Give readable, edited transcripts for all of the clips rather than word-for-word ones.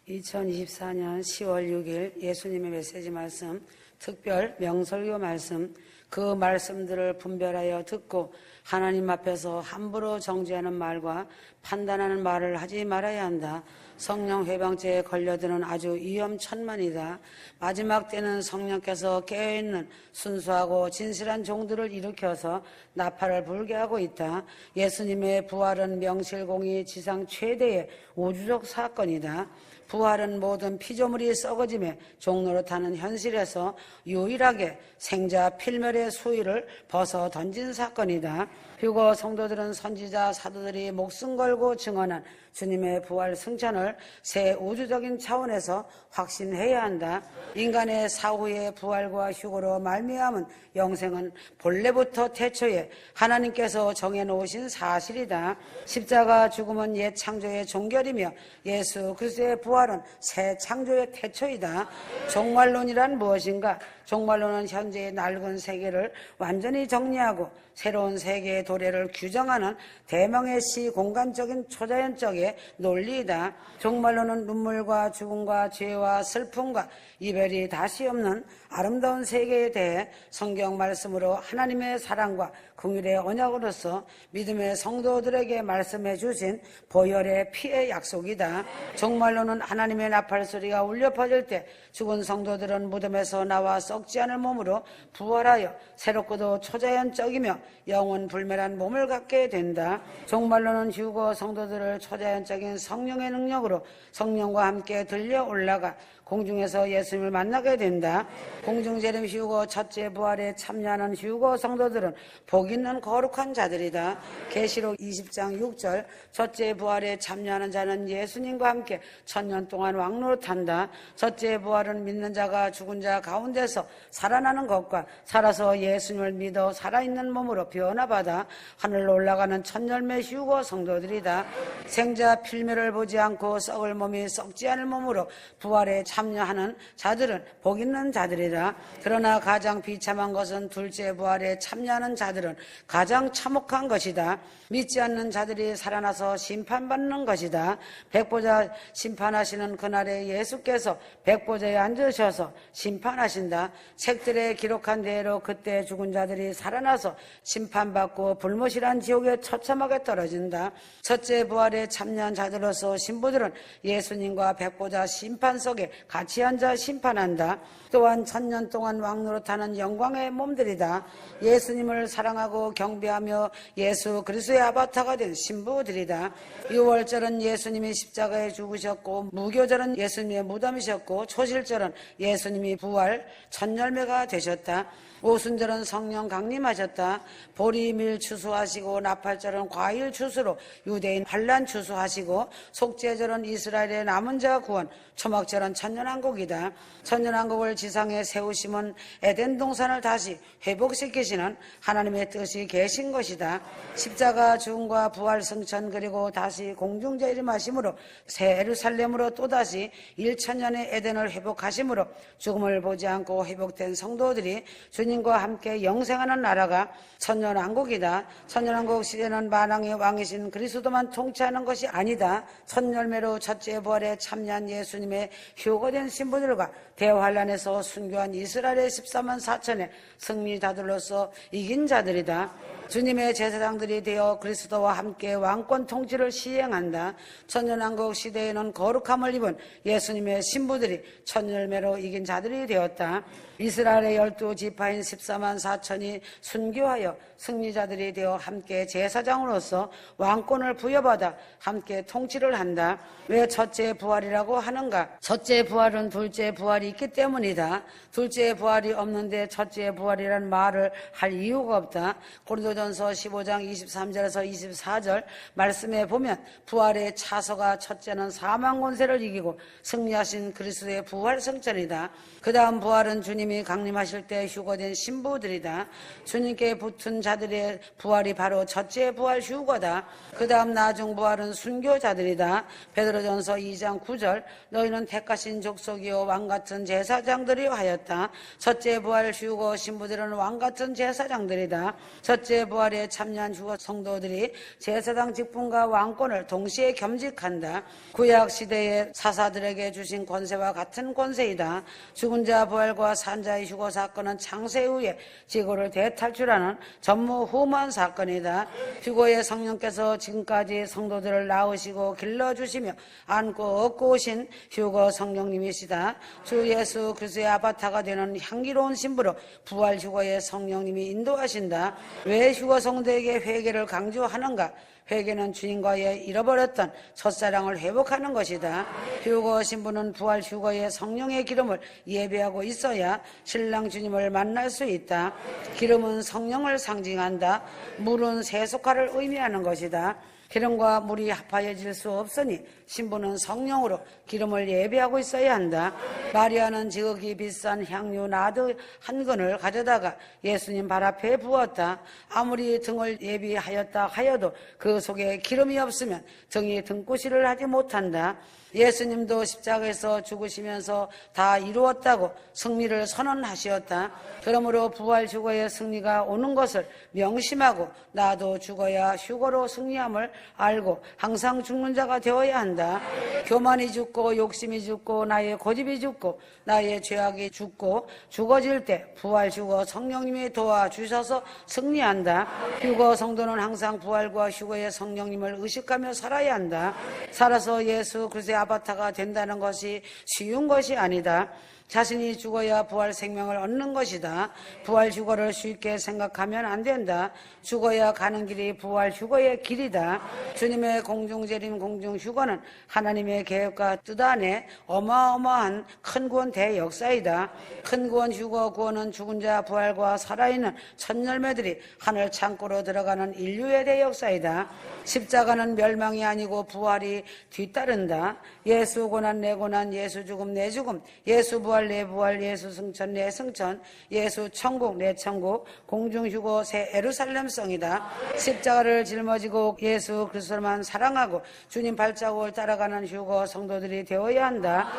2024년 10월 6일 예수님의 메시지 말씀, 특별 명설교 말씀, 그 말씀들을 분별하여 듣고 하나님 앞에서 함부로 정죄하는 말과 판단하는 말을 하지 말아야 한다. 성령 회방죄에 걸려드는 아주 위험천만이다. 마지막 때는 성령께서 깨어있는 순수하고 진실한 종들을 일으켜서 나팔을 불게 하고 있다. 예수님의 부활은 명실공히 지상 최대의 우주적 사건이다. 부활은 모든 피조물이 썩어짐에 종노릇하는 현실에서 유일하게 생자 필멸의 수위를 벗어 던진 사건이다. 휴거 성도들은 선지자 사도들이 목숨 걸고 증언한 주님의 부활 승천을 새 우주적인 차원에서 확신해야 한다. 인간의 사후의 부활과 휴거로 말미암은 영생은 본래부터 태초에 하나님께서 정해놓으신 사실이다. 십자가 죽음은 옛 창조의 종결이며 예수 그리스도의 부활은 새 창조의 태초이다. 종말론이란 무엇인가? 종말론은 현재의 낡은 세계를 완전히 정리하고 새로운 세계의 도래를 규정하는 대망의 시공간적인 초자연적의 논리이다. 종말론은 눈물과 죽음과 죄와 슬픔과 이별이 다시 없는 아름다운 세계에 대해 성경 말씀으로 하나님의 사랑과 긍휼의 언약으로서 믿음의 성도들에게 말씀해 주신 보혈의 피의 약속이다. 종말론은 하나님의 나팔 소리가 울려 퍼질 때 죽은 성도들은 무덤에서 나와 썩지 않을 몸으로 부활하여 새롭고도 초자연적이며 영원 불멸한 몸을 갖게 된다. 종말론은 휴거 성도들을 초자연적인 성령의 능력으로 성령과 함께 들려 올라가 공중에서 예수님을 만나게 된다. 공중재림 휴거 첫째 부활에 참여하는 휴거 성도들은 복 있는 거룩한 자들이다. 계시록 20장 6절 첫째 부활에 참여하는 자는 예수님과 함께 1000년 동안 왕노릇한다. 첫째 부활은 믿는 자가 죽은 자 가운데서 살아나는 것과 살아서 예수님을 믿어 살아있는 몸으로 변화받아 하늘로 올라가는 첫열매 휴거 성도들이다. 생자 필멸을 보지 않고 썩을 몸이 썩지 않을 몸으로 부활에 참여하는 자들은 복 있는 자들이다. 그러나 가장 비참한 것은 둘째 부활에 참여하는 자들은 가장 참혹한 것이다. 믿지 않는 자들이 살아나서 심판받는 것이다. 백보자 심판하시는 그날에 예수께서 백보자에 앉으셔서 심판하신다. 책들에 기록한 대로 그때 죽은 자들이 살아나서 심판받고 불못이란 지옥에 처참하게 떨어진다. 첫째 부활에 참여한 자들로서 신부들은 예수님과 백보자 심판석에 같이 앉아 심판한다. 또한 1000년 동안 왕노릇하는 영광의 몸들이다. 예수님을 사랑하고 경배하며 예수 그리스도의 아바타가 된 신부들이다. 유월절은 예수님이 십자가에 죽으셨고, 무교절은 예수님의 무덤이셨고, 초실절은 예수님이 부활 첫열매가 되셨다. 오순절은 성령 강림하셨다. 보리밀 추수하시고, 나팔절은 과일 추수로 유대인 환란 추수하시고, 속죄절은 이스라엘의 남은 자 구원, 초막절은 천년왕국이다. 천년왕국을 지상에 세우심은 에덴 동산을 다시 회복시키시는 하나님의 뜻이 계신 것이다. 십자가 죽음과 부활 승천 그리고 다시 공중재림하심으로 새 예루살렘으로 또다시 1000년의 에덴을 회복하심으로 죽음을 보지 않고 회복된 성도들이 주님과 함께 영생하는 나라가 천년왕국이다. 천년왕국 시대는 만왕의 왕이신 그리스도만 통치하는 것이 아니다. 첫열매로 첫째 부활에 참여한 예수님의 휴거된 신부들과 대환란에서 순교한 이스라엘의 14만 4천의 승리자들로서 이긴 자들이다. 주님의 제사장들이 되어 그리스도와 함께 왕권 통치를 시행한다. 천년왕국 시대에는 거룩함을 입은 예수님의 신부들이 첫열매로 이긴 자들이 되었다. 이스라엘의 12지파인 14만 4천이 순교하여 승리자들이 되어 함께 제사장으로서 왕권을 부여받아 함께 통치를 한다. 왜 첫째 부활이라고 하는가? 첫째 부활은 둘째 부활이 있기 때문이다. 둘째 부활이 없는데 첫째 부활이라는 말을 할 이유가 없다. 고린도전서 15장 23절에서 24절 말씀에 보면 부활의 차서가 첫째는 사망 권세를 이기고 승리하신 그리스도의 부활 승천이다. 그 다음 부활은 주님이 강림하실 때 휴거된 신부들이다. 주님께 붙은 자들의 부활이 바로 첫째 부활 휴거다. 그 다음 나중 부활은 순교자들이다. 베드로전서 2장 9절 너희는 택하신 족속이요 왕같은 제사장들이요 하였다. 첫째 부활 휴거 신부들은 왕같은 제사장들이다. 첫째 부활에 참여한 휴거 성도들이 제사장 직분과 왕권을 동시에 겸직한다. 구약 시대의 사사들에게 주신 권세와 같은 권세이다. 죽은 자 부활과 산자의 휴거 사건은 창세 후에 지구를 대탈출하는 전무후무한 사건이다. 휴거의 성령께서 지금까지 성도들을 낳으시고 길러주시며 안고 얻고 오신 휴거 성령님이시다. 주 예수 그리스도의 아바타가 되는 향기로운 신부로 부활 휴거의 성령님이 인도하신다. 왜 휴거 성도에게 회개를 강조하는가? 회개는 주님과의 잃어버렸던 첫사랑을 회복하는 것이다. 휴거 신부는 부활 휴거의 성령의 기름을 예배하고 있어야 신랑 주님을 만날 수 있다. 기름은 성령을 상징한다. 물은 세속화를 의미하는 것이다. 기름과 물이 합하여질 수 없으니 신부는 성령으로 기름을 예배하고 있어야 한다. 마리아는 지극히 비싼 향유 나드 한 근을 가져다가 예수님 발 앞에 부었다. 아무리 등을 예비하였다 하여도 그 속에 기름이 없으면 등이 등구시를 하지 못한다. 예수님도 십자가에서 죽으시면서 다 이루었다고 승리를 선언하시었다. 그러므로 부활 휴거의 승리가 오는 것을 명심하고 나도 죽어야 휴거로 승리함을 알고 항상 죽는 자가 되어야 한다. 교만이 죽고 욕심이 죽고 나의 고집이 죽고 나의 죄악이 죽고 죽어질 때 부활 휴거 성령님이 도와주셔서 승리한다. 휴거 성도는 항상 부활과 휴거의 성령님을 의식하며 살아야 한다. 살아서 예수 그리스도의 아바타가 된다는 것이 쉬운 것이 아니다. 자신이 죽어야 부활 생명을 얻는 것이다. 부활 휴거를 쉽게 생각하면 안 된다. 죽어야 가는 길이 부활 휴거의 길이다. 주님의 공중재림 공중 휴거는 하나님의 계획과 뜻 안에 어마어마한 큰 구원 대역사이다. 큰 구원 휴거 구원은 죽은 자 부활과 살아있는 첫 열매들이 하늘 창고로 들어가는 인류의 대역사이다. 십자가는 멸망이 아니고 부활이 뒤따른다. 예수 고난 내 고난, 예수 죽음 내 죽음, 예수 부활 내 부활, 예수 승천 내 승천, 예수 천국 내 천국, 공중휴거 새 예루살렘성이다. 십자가를 짊어지고 예수 그리스도만 사랑하고 주님 발자국을 따라가는 휴거 성도들이 되어야 한다.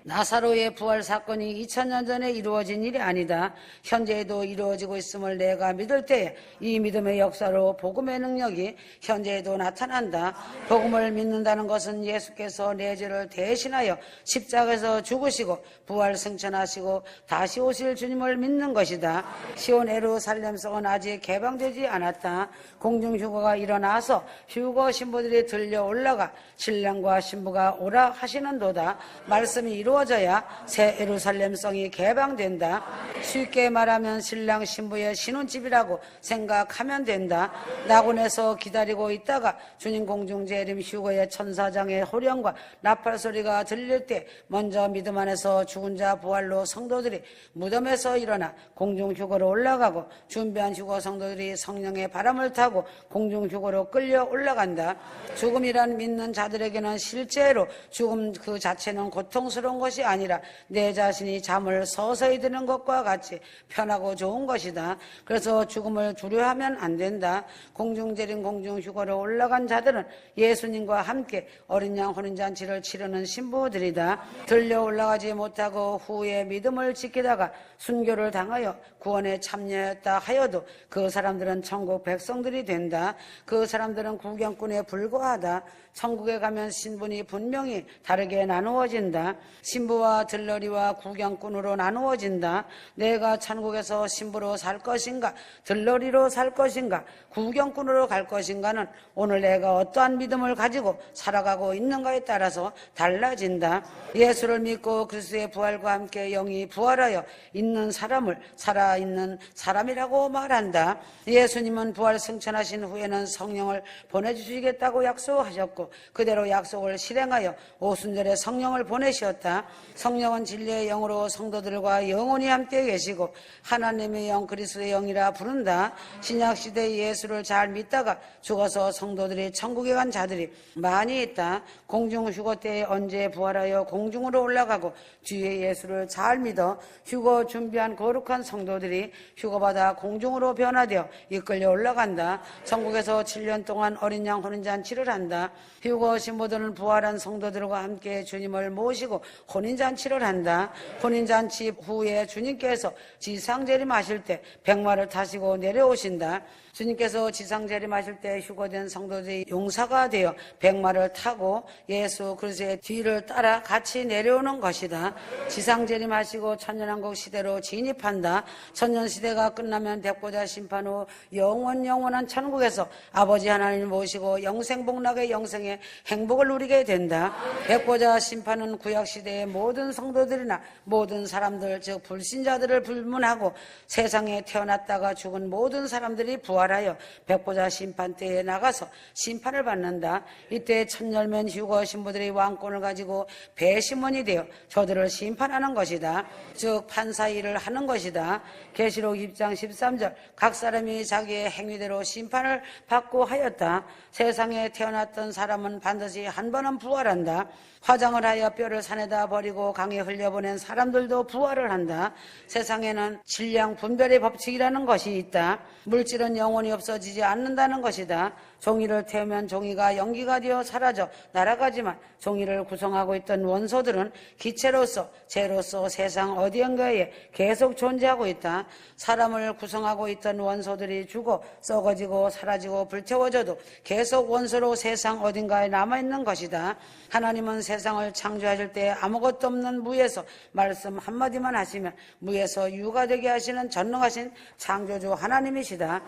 나사로의 부활 사건이 2000년 전에 이루어진 일이 아니다. 현재에도 이루어지고 있음을 내가 믿을 때에 이 믿음의 역사로 복음의 능력이 현재에도 나타난다. 복음을 믿는다는 것은 예수께서 내 죄를 대신하여 십자가에서 죽으시고 부활 승천하시고 다시 오실 주님을 믿는 것이다. 시온 예루살렘성은 아직 개방되지 않았다. 공중휴거가 일어나서 휴거 신부들이 들려 올라가 신랑과 신부가 오라 하시는도다. 말씀이 이루어져야 새 예루살렘성이 개방된다. 쉽게 말하면 신랑 신부의 신혼집이라고 생각하면 된다. 낙원에서 기다리고 있다가 주님 공중재림 휴거의 천사장의 호령과 나팔 소리가 들릴 때 먼저 믿음 안에서 죽은 자 부활로 성도들이 무덤에서 일어나 공중휴거로 올라가고 준비한 휴거 성도들이 성령의 바람을 타고 공중휴거로 끌려 올라간다. 죽음이란 믿는 자들에게는 실제로 죽음 그 자체는 고통스러운 것이 아니라 내 자신이 잠을 서서히 드는 것과 같이 편하고 좋은 것이다. 그래서 죽음을 두려워하면 안 된다. 공중재림 공중휴거로 올라간 자들은 예수님과 함께 어린 양 혼인잔치를 치르는 신부들이다. 들려 올라가지 못하고 후에 믿음을 지키다가 순교를 당하여 구원에 참여했다 하여도 그 사람들은 천국 백성들이 된다. 그 사람들은 구경꾼에 불과하다. 천국에 가면 신분이 분명히 다르게 나누어진다. 신부와 들러리와 구경꾼으로 나누어진다. 내가 천국에서 신부로 살 것인가, 들러리로 살 것인가, 구경꾼으로 갈 것인가는 오늘 내가 어떠한 믿음을 가지고 살아가고 있는가에 따라서 달라진다. 예수를 믿고 그리스도의 부활과 함께 영이 부활하여 있는 사람을 살아있는 사람이라고 말한다. 예수님은 부활 승천하신 후에는 성령을 보내주시겠다고 약속하셨고 그대로 약속을 실행하여 오순절에 성령을 보내셨다. 성령은 진리의 영으로 성도들과 영원히 함께 계시고 하나님의 영 그리스도의 영이라 부른다. 신약시대의 예수를 잘 믿다가 죽어서 성도들이 천국에 간 자들이 많이 있다. 공중휴거 때에 언제 부활하여 공중으로 올라가고 주의 예수를 잘 믿어 휴거 준비한 거룩한 성도들이 휴거받아 공중으로 변화되어 이끌려 올라간다. 천국에서 7년 동안 어린 양 혼인잔치를 한다. 휴거 신부들은 부활한 성도들과 함께 주님을 모시고 혼인잔치를 한다. 혼인잔치 후에 주님께서 지상재림하실 때 백마를 타시고 내려오신다. 주님께서 지상재림하실 때 휴거된 성도들이 용사가 되어 백마를 타고 예수 그리스도의 뒤를 따라 같이 내려오는 것이다. 지상재림하시고 천년왕국 시대로 진입한다. 천년시대가 끝나면 백보자 심판 후 영원한 천국에서 아버지 하나님을 모시고 영생복락의 영생의 행복을 누리게 된다. 백보자 심판은 구약시대의 모든 성도들이나 모든 사람들, 즉 불신자들을 불문하고 세상에 태어났다가 죽은 모든 사람들이 부활하여 백보자 심판대에 나가서 심판을 받는다. 이때 천열면 휴거 신부들이 왕권을 가지고 배심원이 되어 저들을 심판하는 것이다. 즉 판사 일을 하는 것이다. 계시록 6장 13절 각 사람이 자기의 행위대로 심판을 받고 하였다. 세상에 태어났던 사람은 반드시 한 번은 부활한다. 화장을 하여 뼈를 산에다 버리고 강에 흘려보낸 사람들도 부활을 한다. 세상에는 질량 분별의 법칙이라는 것이 있다. 물질은 영원히 없어지지 않는다는 것이다. 종이를 태우면 종이가 연기가 되어 사라져 날아가지만 종이를 구성하고 있던 원소들은 기체로서 재로서 세상 어디인가에 계속 존재하고 있다. 사람을 구성하고 있던 원소들이 죽어 썩어지고 사라지고 불태워져도 계속 원소로 세상 어딘가에 남아있는 것이다. 하나님은 세상을 창조하실 때 아무것도 없는 무에서 말씀 한마디만 하시면 무에서 유가 되게 하시는 전능하신 창조주 하나님이시다.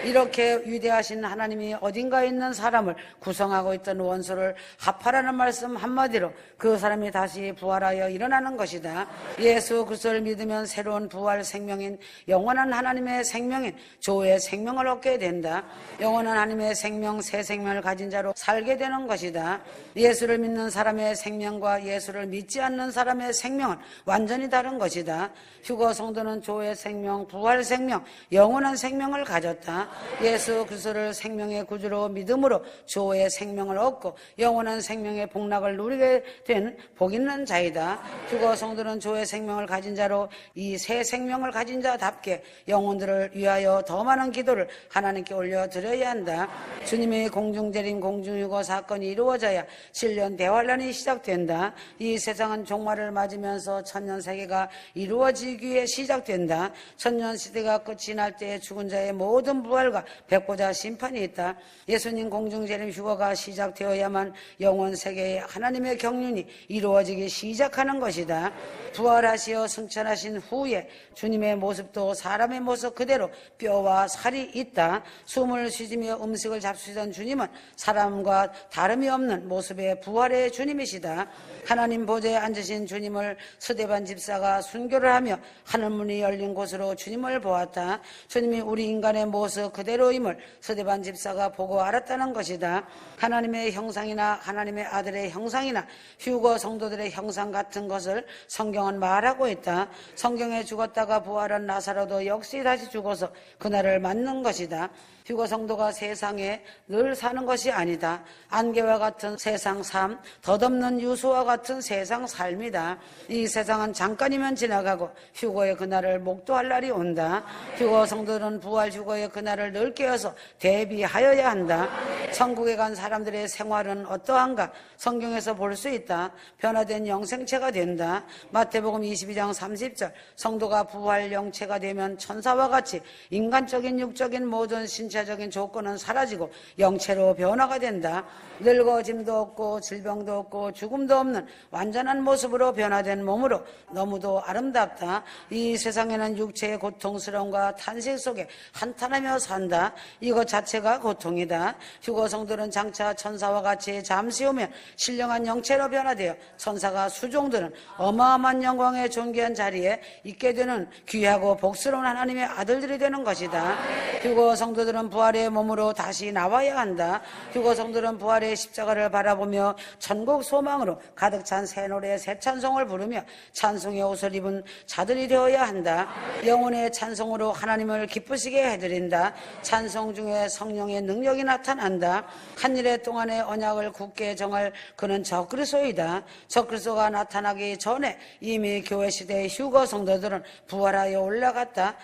이렇게 위대하신 하나님이 어딘가에 있는 사람을 구성하고 있던 원소를 합하라는 말씀 한마디로 그 사람이 다시 부활하여 일어나는 것이다. 예수 그리스도를 믿으면 새로운 부활 생명인 영원한 하나님의 생명인 조의 생명을 얻게 된다. 영원한 하나님의 생명, 새 생명을 가진 자로 살게 되는 것이다. 예수를 믿는 사람의 생명과 예수를 믿지 않는 사람의 생명은 완전히 다른 것이다. 휴거 성도는 조의 생명, 부활 생명, 영원한 생명을 가졌다. 예수 그리스도를 생명의 구주로 믿음으로 조의 생명을 얻고 영원한 생명의 복락을 누리게 된 복 있는 자이다. 휴거 성도는 조의 생명을 가진 자로 이 새 생명을 가진 자답게 영혼들을 위하여 더 많은 기도를 하나님께 올려드려야 한다. 주님의 공중재림 공중휴거 사건이 이루어져야 7년 대환란이 시작된다. 이 세상은 종말을 맞으면서 천년세계가 이루어지기 위해 시작된다. 천년시대가 끝이 날 때 죽은 자의 모든 부활과 백보자 심판이 있다. 예수님 공중재림 휴거가 시작되어야만 영원세계의 하나님의 경륜이 이루어지기 시작하는 것이다. 부활하시어 승천하신 후에 주님의 모습도 사람의 모습 그대로 뼈와 살이 있다. 숨을 쉬지며 음식을 잡수시던 주님은 사람과 다름이 없는 모습의 부활의 주님이시다. 하나님 보좌에 앉으신 주님을 스데반 집사가 순교를 하며 하늘문이 열린 곳으로 주님을 보았다. 주님이 우리 인간의 모습 그대로임을 스데반 집사가 보고 알았다는 것이다. 하나님의 형상이나 하나님의 아들의 형상이나 휴거 성도들의 형상 같은 것을 성경은 말하고 있다. 성경에 죽었다가 부활한 나사로도 역시 다시 죽어서 그날을 맞는 것이다. 휴거 성도가 세상에 늘 사는 것이 아니다. 안개와 같은 세상 삶, 덧없는 유수와 같은 세상 삶이다. 이 세상은 잠깐이면 지나가고 휴거의 그날을 목도할 날이 온다. 휴거 성도는 부활 휴거의 그날을 늘 깨어서 대비하여야 한다. 천국에 간 사람들의 생활은 어떠한가? 성경에서 볼 수 있다. 변화된 영생체가 된다. 마태복음 22장 30절 성도가 부활 영체가 되면 천사와 같이 인간적인 육적인 모든 신체적인 조건은 사라지고 영체로 변화가 된다. 늙어짐도 없고 질병도 없고 죽음도 없는 완전한 모습으로 변화된 몸으로 너무도 아름답다. 이 세상에는 육체의 고통스러움과 탄식 속에 한탄하며 산다. 이것 자체가 고통이다. 휴거 성도는 장차 천사와 같이 잠시 후면 신령한 영체로 변화되어 천사가 수종드는 어마어마한 영광의 존귀한 자리에 있게 되는 귀하고 복스러운 하나님의 아들들이 되는 것이다. 휴거 성도들은 부활의 몸으로 다시 나와야 한다. 휴거 성도들은 부활의 십자가를 바라보며 천국 소망으로 가득 찬 새 노래 새 찬송을 부르며 찬송의 옷을 입은 자들이 되어야 한다. 영혼의 찬송으로 하나님을 기쁘시게 해드린다. 찬송 중에 성령의 능력이 나타난다. 한 일의 동안의 언약을 굳게 정할 그는 적그리스도이다. 적그리스도가 나타나기 전에 이미 교회 시대의 휴거 성도들은 부활하여 올라갔다.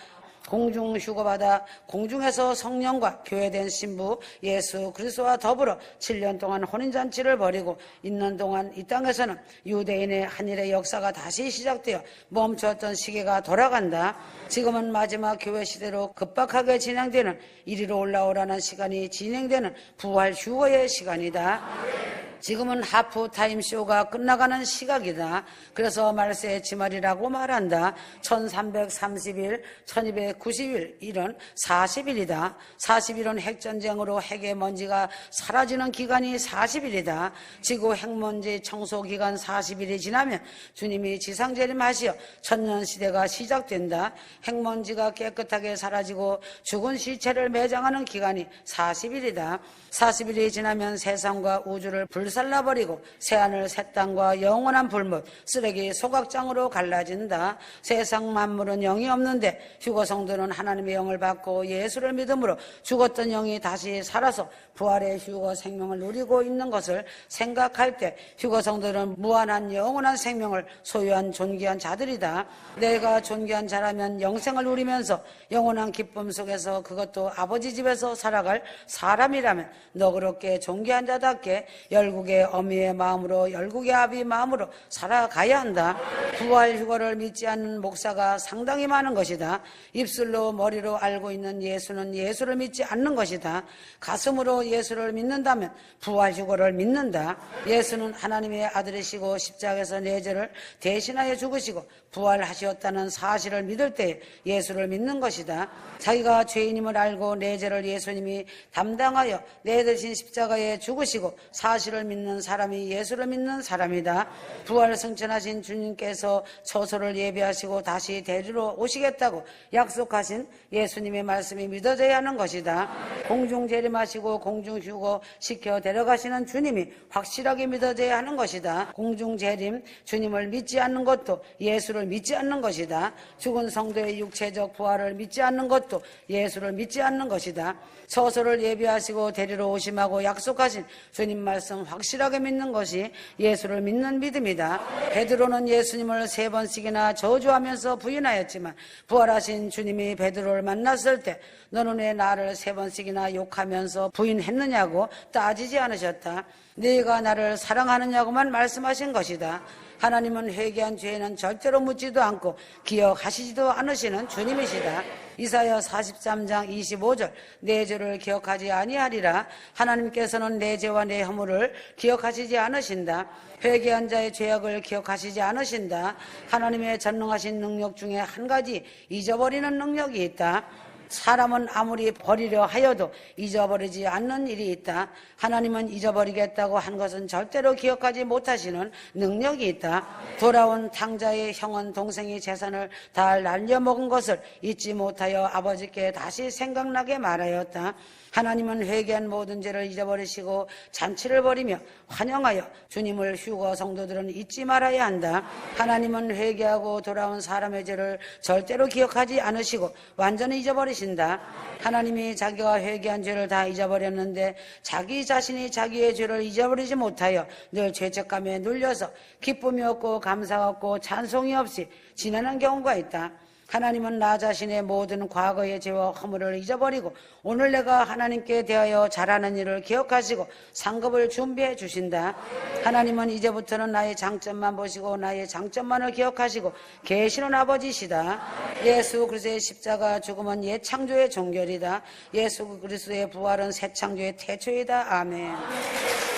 공중 휴거받아 공중에서 성령과 교회된 신부 예수 그리스도와 더불어 7년 동안 혼인잔치를 벌이고 있는 동안 이 땅에서는 유대인의 한일의 역사가 다시 시작되어 멈췄던 시기가 돌아간다. 지금은 마지막 교회 시대로 급박하게 진행되는 이리로 올라오라는 시간이 진행되는 부활 휴거의 시간이다. 지금은 하프타임 쇼가 끝나가는 시각이다. 그래서 말세의 지말이라고 말한다. 1330일, 1290일, 일은 40일이다. 40일은 핵전쟁으로 핵의 먼지가 사라지는 기간이 40일이다. 지구 핵먼지 청소 기간 40일이 지나면 주님이 지상재림하시어 천년시대가 시작된다. 핵먼지가 깨끗하게 사라지고 죽은 시체를 매장하는 기간이 40일이다. 40일이 지나면 세상과 우주를 불살라버리고 새하늘 새 땅과 영원한 불못 쓰레기 소각장으로 갈라진다. 세상 만물은 영이 없는데 휴거성도는 하나님의 영을 받고 예수를 믿음으로 죽었던 영이 다시 살아서 부활의 휴거 생명을 누리고 있는 것을 생각할 때 휴거성도는 무한한 영원한 생명을 소유한 존귀한 자들이다. 내가 존귀한 자라면 영생을 누리면서 영원한 기쁨 속에서 그것도 아버지 집에서 살아갈 사람이라면 너그럽게 존귀한 자답게 열국의 어미의 마음으로 열국의 아비의 마음으로 살아가야 한다. 부활 휴거를 믿지 않는 목사가 상당히 많은 것이다. 입술로 머리로 알고 있는 예수는 예수를 믿지 않는 것이다. 가슴으로 예수를 믿는다면 부활 휴거를 믿는다. 예수는 하나님의 아들이시고 십자가에서 내 죄를 대신하여 죽으시고 부활하셨다는 사실을 믿을 때 예수를 믿는 것이다. 자기가 죄인임을 알고 내 죄를 예수님이 담당하여 내 대신 십자가에 죽으시고 사실을 믿는 사람이 예수를 믿는 사람이다. 부활 승천하신 주님께서 처소를 예비하시고 다시 데리러 오시겠다고 약속하신 예수님의 말씀이 믿어져야 하는 것이다. 공중 재림하시고 공중 휴거 시켜 데려가시는 주님이 확실하게 믿어져야 하는 것이다. 공중 재림, 주님을 믿지 않는 것도 예수를 믿지 않는 것이다. 죽은 성도의 육체적 부활을 믿지 않는 것도 예수를 믿지 않는 것이다. 처소를 예비하시고 데리러 오심하고 약속하신 주님 말씀 확실하게 믿는 것이 예수를 믿는 믿음이다. 베드로는 예수님을 3번씩이나 저주하면서 부인하였지만 부활하신 주님이 베드로를 만났을 때 너는 왜 나를 3번씩이나 욕하면서 부인했느냐고 따지지 않으셨다. 네가 나를 사랑하느냐고만 말씀하신 것이다. 하나님은 회개한 죄는 절대로 묻지도 않고 기억하시지도 않으시는 주님이시다. 이사야 43장 25절 내 죄를 기억하지 아니하리라. 하나님께서는 내 죄와 내 허물을 기억하시지 않으신다. 회개한 자의 죄악을 기억하시지 않으신다. 하나님의 전능하신 능력 중에 한 가지 잊어버리는 능력이 있다. 사람은 아무리 버리려 하여도 잊어버리지 않는 일이 있다. 하나님은 잊어버리겠다고 한 것은 절대로 기억하지 못하시는 능력이 있다. 돌아온 탕자의 형은 동생이 재산을 다 날려먹은 것을 잊지 못하여 아버지께 다시 생각나게 말하였다. 하나님은 회개한 모든 죄를 잊어버리시고 잔치를 벌이며 환영하여 주님을 휴거 성도들은 잊지 말아야 한다. 하나님은 회개하고 돌아온 사람의 죄를 절대로 기억하지 않으시고 완전히 잊어버리신다. 하나님이 자기가 회개한 죄를 다 잊어버렸는데 자기 자신이 자기의 죄를 잊어버리지 못하여 늘 죄책감에 눌려서 기쁨이 없고 감사가 없고 찬송이 없이 지내는 경우가 있다. 하나님은 나 자신의 모든 과거의 죄와 허물을 잊어버리고 오늘 내가 하나님께 대하여 잘하는 일을 기억하시고 상급을 준비해 주신다. 하나님은 이제부터는 나의 장점만 보시고 나의 장점만을 기억하시고 계시는 아버지시다. 예수 그리스도의 십자가 죽음은 옛 창조의 종결이다. 예수 그리스도의 부활은 새 창조의 태초이다. 아멘.